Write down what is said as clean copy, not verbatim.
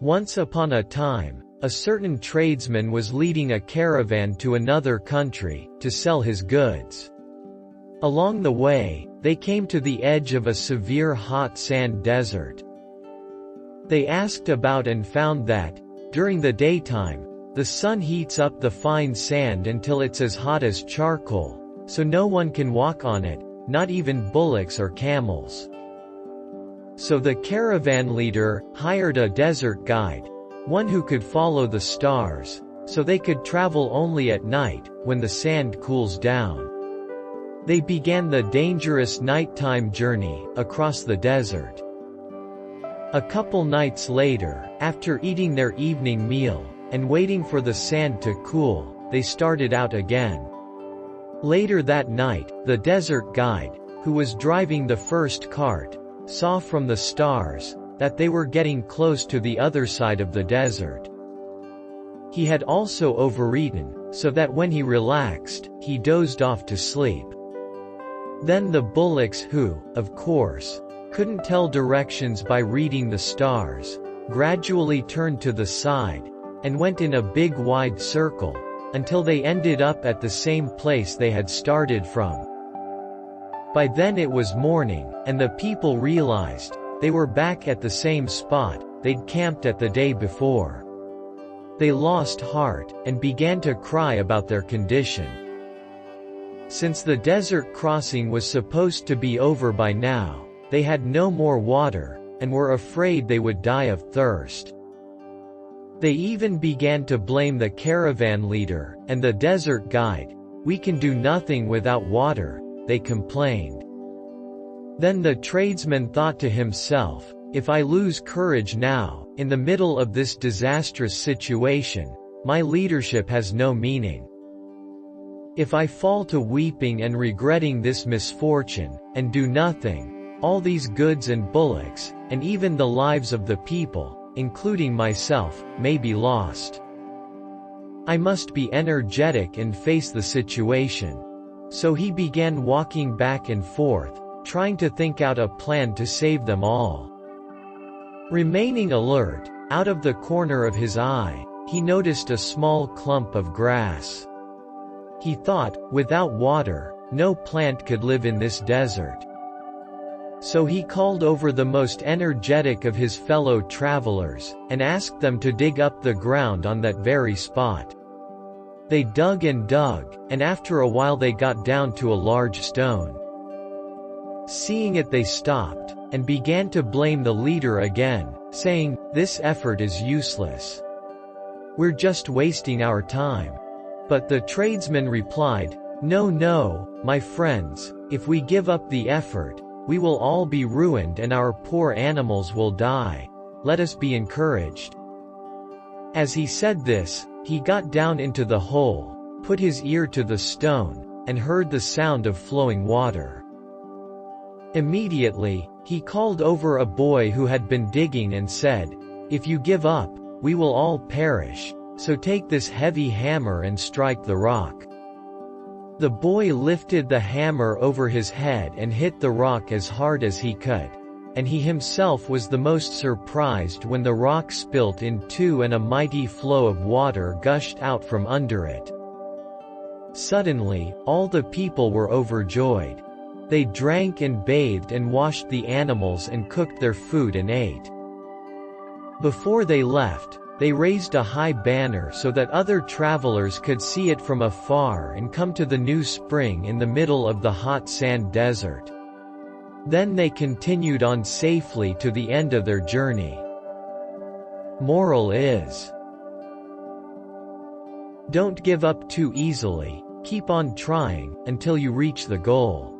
Once upon a time, a certain tradesman was leading a caravan to another country, to sell his goods. Along the way, they came to the edge of a severe hot sand desert. They asked about and found that, during the daytime, the sun heats up the fine sand until it's as hot as charcoal, so no one can walk on it, not even bullocks or camels. So the caravan leader hired a desert guide, one who could follow the stars, so they could travel only at night, when the sand cools down. They began the dangerous nighttime journey across the desert. A couple nights later, after eating their evening meal, and waiting for the sand to cool, they started out again. Later that night, the desert guide, who was driving the first cart, saw from the stars that they were getting close to the other side of the desert. He had also overeaten, so that when he relaxed, he dozed off to sleep. Then the bullocks who, of course, couldn't tell directions by reading the stars, gradually turned to the side, and went in a big wide circle, until they ended up at the same place they had started from. By then it was morning, and the people realized they were back at the same spot they'd camped at the day before. They lost heart, and began to cry about their condition. Since the desert crossing was supposed to be over by now, they had no more water, and were afraid they would die of thirst. They even began to blame the caravan leader and the desert guide. "We can do nothing without water," they complained. Then the tradesman thought to himself, "If I lose courage now, in the middle of this disastrous situation, my leadership has no meaning. If I fall to weeping and regretting this misfortune, and do nothing, all these goods and bullocks, and even the lives of the people, including myself, may be lost. I must be energetic and face the situation." So he began walking back and forth, trying to think out a plan to save them all. Remaining alert, out of the corner of his eye, he noticed a small clump of grass. He thought, without water, no plant could live in this desert. So he called over the most energetic of his fellow travelers, and asked them to dig up the ground on that very spot. They dug, and after a while they got down to a large stone. Seeing it, they stopped, and began to blame the leader again, saying, "This effort is useless. We're just wasting our time." But the tradesman replied, No, my friends, if we give up the effort, we will all be ruined and our poor animals will die. Let us be encouraged." As he said this, he got down into the hole, put his ear to the stone, and heard the sound of flowing water. Immediately, he called over a boy who had been digging and said, "If you give up, we will all perish, so take this heavy hammer and strike the rock." The boy lifted the hammer over his head and hit the rock as hard as he could, and he himself was the most surprised when the rock spilt in two and a mighty flow of water gushed out from under it. Suddenly, all the people were overjoyed. They drank and bathed and washed the animals and cooked their food and ate. Before they left, they raised a high banner so that other travelers could see it from afar and come to the new spring in the middle of the hot sand desert. Then they continued on safely to the end of their journey. Moral is: don't give up too easily, keep on trying, until you reach the goal.